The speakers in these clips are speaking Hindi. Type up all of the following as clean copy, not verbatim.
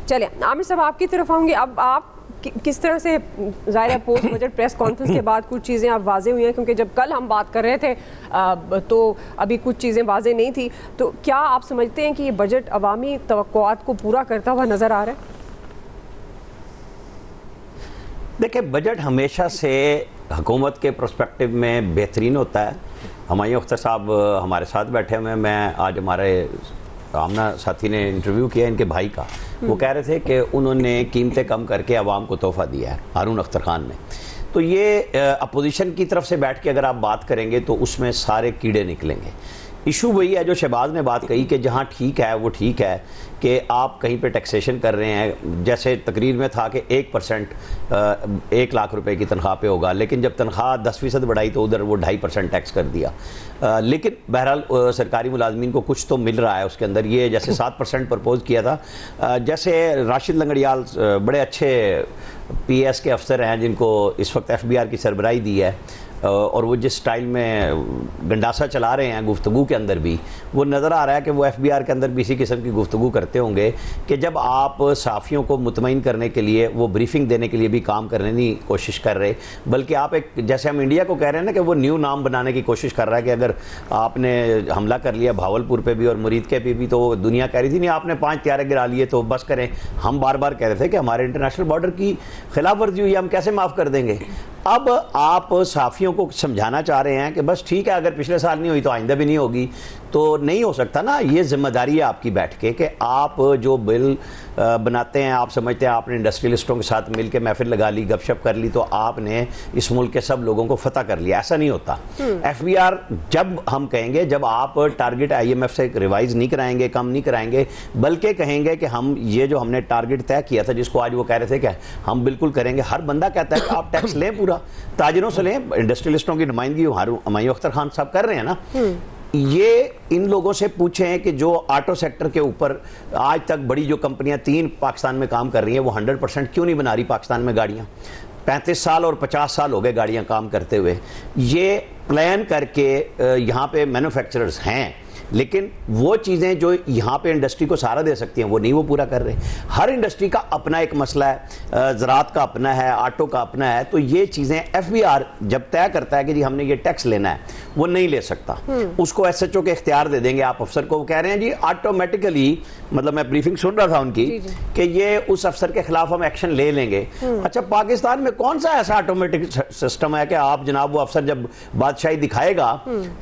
चलिए आमिर साहब आपकी तरफ आऊँगी। अब आप किस तरह से, ज़ाहिर है पोस्ट बजट प्रेस कॉन्फ्रेंस के बाद कुछ चीज़ें अब वाज़े हुई हैं, क्योंकि जब कल हम बात कर रहे थे तो अभी कुछ चीज़ें वाज़े नहीं थी, तो क्या आप समझते हैं कि ये बजट अवामी तवक्कुआत को पूरा करता हुआ नज़र आ रहा है? देखिए, बजट हमेशा से हुकूमत के पर्सपेक्टिव में बेहतरीन होता है। हुमायूं अख्तर साहब हमारे साथ बैठे हुए हैं। मैं आज हमारे आमना साथी ने इंटरव्यू किया इनके भाई का, वो कह रहे थे कि उन्होंने कीमतें कम करके आवाम को तोहफा दिया है, हारून अख्तर खान ने। तो ये अपोजिशन की तरफ से बैठ के अगर आप बात करेंगे तो उसमें सारे कीड़े निकलेंगे। इशू वही है जो शहबाज ने बात कही कि जहाँ ठीक है वो ठीक है कि आप कहीं पे टैक्सेशन कर रहे हैं। जैसे तकरीर में था कि 1% 1 लाख रुपए की तनख्वाह पे होगा, लेकिन जब तनख्वाह 10% बढ़ाई तो उधर वो 2.5% टैक्स कर दिया। लेकिन बहरहाल सरकारी मुलाजमीन को कुछ तो मिल रहा है उसके अंदर। ये जैसे 7% प्रपोज किया था। जैसे राशिद लंगड़ियाल बड़े अच्छे PS के अफसर हैं जिनको इस वक्त FBR की सरबराही दी है, और वो जिस स्टाइल में गंडासा चला रहे हैं गुफ्तगू के अंदर भी, वो नज़र आ रहा है कि वो FBR के अंदर भी इसी किस्म की गुफ्तगू करते होंगे कि जब आप साफ़ियों को मुतमईन करने के लिए, वो ब्रीफिंग देने के लिए भी काम करने की कोशिश कर रहे, बल्कि आप एक, जैसे हम इंडिया को कह रहे हैं ना कि वो न्यू नाम बनाने की कोशिश कर रहा है कि अगर आपने हमला कर लिया भावलपुर पर भी और मुरीदके पे भी तो दुनिया कह रही थी नहीं आपने 5 त्यारे गिरा लिए तो बस करें। हम बार बार कह रहे थे कि हमारे इंटरनेशनल बॉर्डर की खिलाफ वर्जी हुई, हम कैसे माफ़ कर देंगे। अब आप साफ़ियों को समझाना चाह रहे हैं कि बस ठीक है, अगर पिछले साल नहीं हुई तो आइंदा भी नहीं होगी। तो नहीं हो सकता ना, ये जिम्मेदारी है आपकी बैठ के कि आप जो बिल बनाते हैं, आप समझते हैं आपने इंडस्ट्रियलिस्टों के साथ मिल के महफिल लगा ली, गपशप कर ली तो आपने इस मुल्क के सब लोगों को फतह कर लिया। ऐसा नहीं होता। FBR जब हम कहेंगे, जब आप टारगेट IMF से रिवाइज नहीं कराएंगे, कम नहीं कराएंगे, बल्कि कहेंगे कि हम ये जो हमने टारगेट तय किया था, जिसको आज वो कह रहे थे कि हम बिल्कुल करेंगे, हर बंदा कहता है कि आप टैक्स लें, पूरा ताजिरों से लें, इंडस्ट्रियलिस्टों की नुमाइंदगी हुमायूं अख्तर खान साहब कर रहे हैं ना। ये इन लोगों से पूछें कि जो ऑटो सेक्टर के ऊपर आज तक बड़ी जो कंपनियां 3 पाकिस्तान में काम कर रही हैं, वो 100% क्यों नहीं बना रही पाकिस्तान में गाड़ियां? 35 साल और 50 साल हो गए गाड़ियां काम करते हुए। ये प्लान करके यहाँ पे मैन्युफैक्चरर्स हैं, लेकिन वो चीज़ें जो यहाँ पे इंडस्ट्री को सहारा दे सकती हैं वो नहीं वो पूरा कर रहे। हर इंडस्ट्री का अपना एक मसला है, ज़राअत का अपना है, ऑटो का अपना है। तो ये चीज़ें FBR जब तय करता है कि जी हमने ये टैक्स लेना है, वो नहीं ले सकता। उसको SHO के इख्तियार दे देंगे आप अफसर को। वो कह रहे हैं जी ऑटोमेटिकली, मतलब मैं ब्रीफिंग सुन रहा था उनकी कि ये उस अफसर के खिलाफ हम एक्शन ले लेंगे। अच्छा, पाकिस्तान में कौन सा ऐसा ऑटोमेटिक सिस्टम है कि आप जनाब वो अफसर जब बादशाही दिखाएगा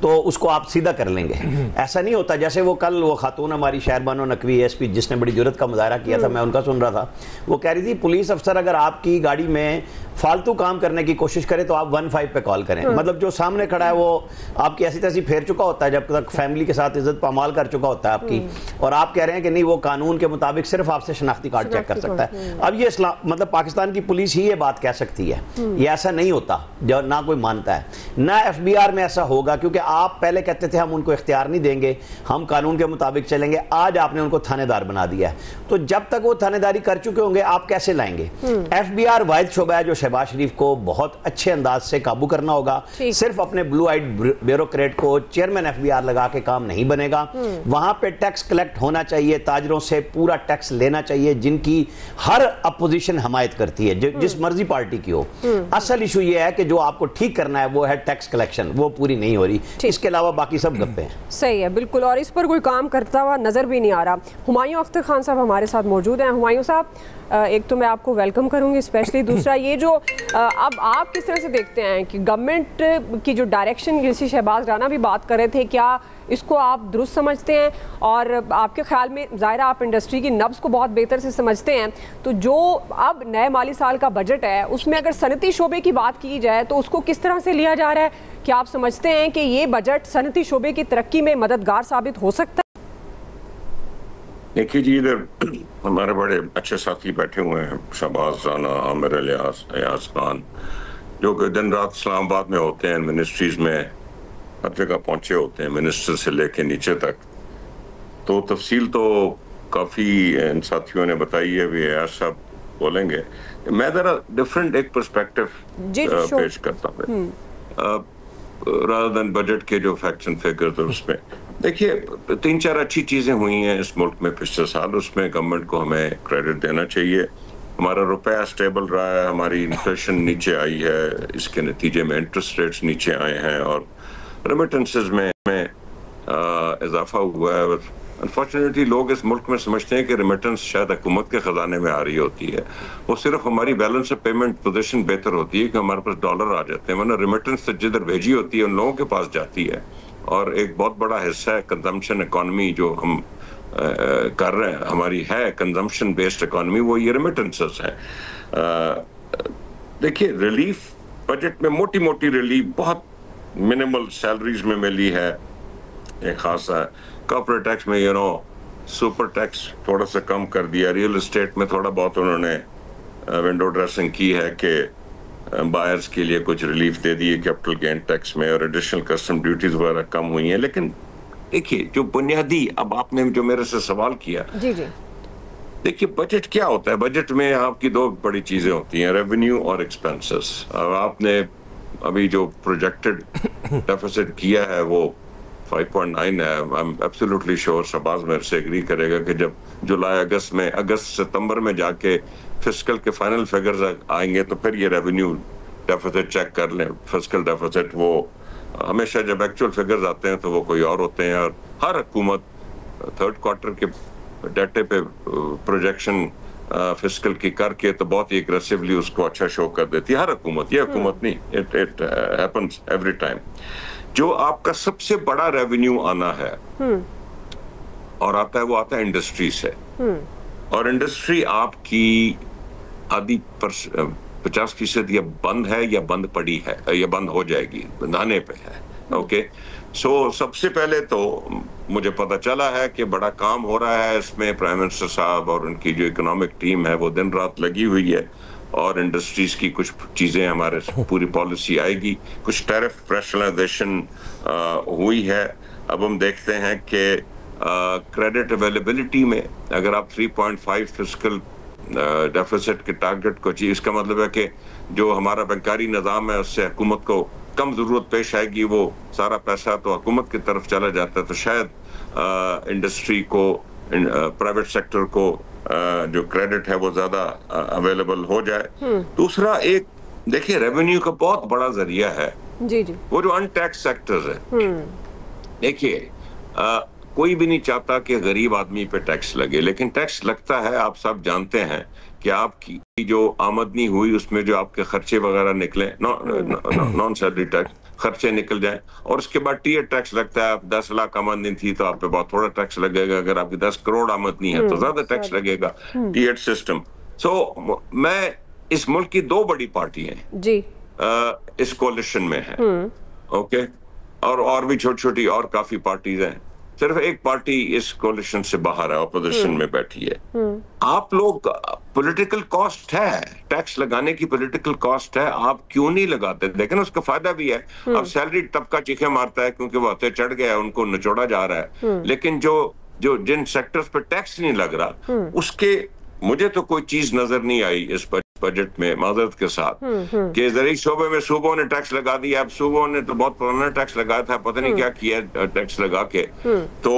तो उसको आप सीधा कर लेंगे? ऐसा नहीं होता। जैसे वो कल वो खातून हमारी शहरबानो नकवी ASP जिसने बड़ी जुर्रत का मुजाहरा किया था, मैं उनका सुन रहा था, वो कह रही थी पुलिस अफसर अगर आपकी गाड़ी में फालतू काम करने की कोशिश करे तो आप 15 पे कॉल करें। मतलब जो सामने खड़ा है वो आपकी ऐसी तैसी फेर चुका होता है, जब तक फैमिली के साथ इज्जत पामाल कर चुका होता है आपकी, और आप कह रहे हैं कि नहीं वो कानून के मुताबिक सिर्फ आपसे शनाख्ती कार्ड चेक कर सकता है। अब ये मतलब पाकिस्तान की पुलिस ही ये बात कह सकती है, ये ऐसा नहीं होता, जो ना कोई मानता है ना FBR में ऐसा होगा, क्योंकि आप पहले कहते थे हम उनको इख्तियार नहीं देंगे, हम कानून के मुताबिक चलेंगे। आज आपने उनको थानेदार बना दिया है, तो जब तक वो थानेदारी कर चुके होंगे आप कैसे लाएंगे? FBR वाहिद शोबा है जो शहबाज शरीफ को बहुत अच्छे अंदाज से काबू करना होगा। सिर्फ अपने ब्लू आइड ब्यूरोक्रेट को चेयरमैन FBR लगा के काम नहीं बनेगा। वहां पे टैक्स कलेक्ट होना चाहिए, ताजरों से पूरा टैक्स लेना चाहिए, जिनकी हर अपोजिशन हमायत करती है, जिस मर्जी पार्टी की हो। असल इशू ये है कि जो आपको ठीक करना है वो है टैक्स कलेक्शन, वो पूरी नहीं हो रही। इसके अलावा बाकी सब गप्पे हैं। सही है, बिल्कुल, और इस पर कोई काम करता हुआ नजर भी नहीं आ रहा। हुमायूं अख्तर खान साहब हमारे साथ मौजूद हैं। हुमायूं साहब, एक तो मैं आपको वेलकम करूंगी स्पेशली, दूसरा ये जो अब आप किस तरह से देखते हैं कि गवर्नमेंट की जो डायरेक्शन, जैसे शहबाज राना भी बात कर रहे थे, क्या इसको आप दुरुस्त समझते हैं? और आपके ख्याल में, ज़ाहिर आप इंडस्ट्री की नब्ज़ को बहुत बेहतर से समझते हैं, तो जो अब नए माली साल का बजट है उसमें अगर सनती शोबे की बात की जाए तो उसको किस तरह से लिया जा रहा है? क्या आप समझते हैं कि ये बजट सनती शोबे की तरक्की में मददगार साबित हो सकता है? देखिए जी, इधर हमारे बड़े अच्छे साथी बैठे हुए हैं, शहबाज राना, आमिर अयाज खान, जो कि दिन रात इस्लामाबाद में होते हैं, मिनिस्ट्रीज में हर जगह पहुंचे होते हैं, मिनिस्टर से लेके नीचे तक। तो तफसील तो काफ़ी इन साथियों ने बताई है, भी ऐसा बोलेंगे। मैं ज़रा डिफरेंट एक पर्सपेक्टिव पेश करता हूँ, रादर देन बजट के जो फैक्ट्स एंड फिगर्स, उसमें देखिए, 3-4 अच्छी चीजें हुई हैं इस मुल्क में पिछले साल, उसमें गवर्नमेंट को हमें क्रेडिट देना चाहिए। हमारा रुपया स्टेबल रहा है, हमारी इन्फ्लेशन नीचे आई है, इसके नतीजे में इंटरेस्ट रेट्स नीचे आए हैं और रेमिटेंसेस में इजाफा हुआ है। अनफॉर्चुनेटली लोग इस मुल्क में समझते हैं कि रेमिटेंस शायद हुकूमत के खजाने में आ रही होती है, वो सिर्फ हमारी बैलेंस ऑफ पेमेंट पोजीशन बेहतर होती है कि हमारे पास डॉलर आ जाते हैं, वरना रेमिटेंस जिधर भेजी होती है उन लोगों के पास जाती है। और एक बहुत बड़ा हिस्सा है कंजम्पशन इकोनॉमी जो हम कर रहे हैं, हमारी है कंजम्पशन बेस्ड इकोनॉमी, वो ये रेमिटेंसेस है। देखिए, रिलीफ बजट में मोटी मोटी रिलीफ बहुत मिनिमल सैलरीज में मिली है, एक खासा कॉर्पोरेट टैक्स में सुपर टैक्स थोड़ा सा कम कर दिया, रियल एस्टेट में थोड़ा बहुत उन्होंने विंडो ड्रेसिंग की है कि बायर्स के लिए कुछ रिलीफ दे दिए कैपिटल गेन टैक्स में, और एडिशनल कस्टम ड्यूटीज वगैरह कम हुई हैं। लेकिन देखिए, जो बुनियादी, अब आपने जो मेरे से सवाल किया, जी जी, देखिए बजट क्या होता है? बजट में आपकी दो बड़ी चीजें होती हैं, रेवेन्यू और एक्सपेंसेस। और आपने अभी जो प्रोजेक्टेड डेफिसिट किया है वो 5.9 है। I am absolutely sure, Shahbaz मेरे से एग्री करेगा कि जब जुलाई अगस्त सितंबर में जाके फिस्कल के फाइनल फिगर्स आएंगे तो फिर ये रेवेन्यू डेफिसिट चेक कर लें। फिस्कल डेफिसिट वो हमेशा जब एक्चुअल फिगर्स आते हैं तो वो कोई और होते हैं, और हर हुकूमत थर्ड क्वार्टर के डाटे पे प्रोजेक्शन फिस्कल की करके तो बहुत ही एग्रेसिवली उसको अच्छा शो कर देती है हर हुकूमत। ये हुकूमत नहीं, इट हैपेंस एवरी टाइम। जो आपका सबसे बड़ा रेवेन्यू आना है और आता है, वो आता है इंडस्ट्री से, और इंडस्ट्री आपकी आधी 50% या बंद है या बंद पड़ी है या बंद हो जाएगी, बंधाने पे है। ओके, सो सबसे पहले तो मुझे पता चला है कि बड़ा काम हो रहा है इसमें। प्राइम मिनिस्टर साहब और उनकी जो इकोनॉमिक टीम है वो दिन रात लगी हुई है, और इंडस्ट्रीज की कुछ चीजें हमारे पूरी पॉलिसी आएगी। कुछ टैरिफ रैशनलाइजेशन हुई है। अब हम देखते हैं कि क्रेडिट अवेलेबिलिटी में अगर आप 3.5 फिस्कल डेफिसिट के टारगेट को चाहिए, इसका मतलब है कि जो हमारा बैंकारी निज़ाम है उससे हुकूमत को कम ज़रूरत पेश आएगी, वो सारा पैसा तो हुकूमत की तरफ चला जाता है। तो शायद इंडस्ट्री को, प्राइवेट सेक्टर को जो क्रेडिट है वो ज़्यादा अवेलेबल हो जाए। दूसरा, एक देखिए, रेवेन्यू का बहुत बड़ा जरिया है जी जी, वो जो अनटैक्स सेक्टर्स है। देखिए, कोई भी नहीं चाहता कि गरीब आदमी पे टैक्स लगे, लेकिन टैक्स लगता है। आप सब जानते हैं कि आपकी जो आमदनी हुई उसमें जो आपके खर्चे वगैरह निकले, नॉन सैलरी टैक्स खर्चे निकल जाए, और उसके बाद टीयर टैक्स लगता है। आप 10 लाख आमदनी थी तो आप पे बहुत थोड़ा टैक्स लगेगा, अगर आपकी 10 करोड़ आमदनी है तो ज्यादा टैक्स लगेगा। Tier system. सो मैं, इस मुल्क की दो बड़ी पार्टी हैं जी, इस कोलिशन में है, ओके, और भी छोटी छोटी और काफी पार्टीज हैं। सिर्फ एक पार्टी इस कोलिशन से बाहर है, ऑपोजिशन में बैठी है। आप लोग, पॉलिटिकल कॉस्ट है, टैक्स लगाने की पॉलिटिकल कॉस्ट है, आप क्यों नहीं लगाते? लेकिन उसका फायदा भी है। अब सैलरी तबका चीखे मारता है क्योंकि वो हथे चढ़ गया है, उनको निचोड़ा जा रहा है। लेकिन जो जिन सेक्टर्स पे टैक्स नहीं लग रहा, उसके मुझे तो कोई चीज नजर नहीं आई इस बजट में, माजरत के साथ, कि ज़रूरी शोबे में सूबों ने टैक्स लगा दिया। अब सूबों ने तो बहुत पुराना टैक्स लगाया था, पता नहीं क्या किया टैक्स लगा के, तो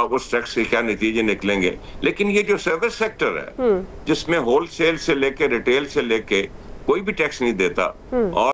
उस टैक्स के क्या नतीजे निकलेंगे। लेकिन ये जो सर्विस सेक्टर है जिसमें होलसेल से लेके रिटेल से लेके कोई भी टैक्स नहीं देता, और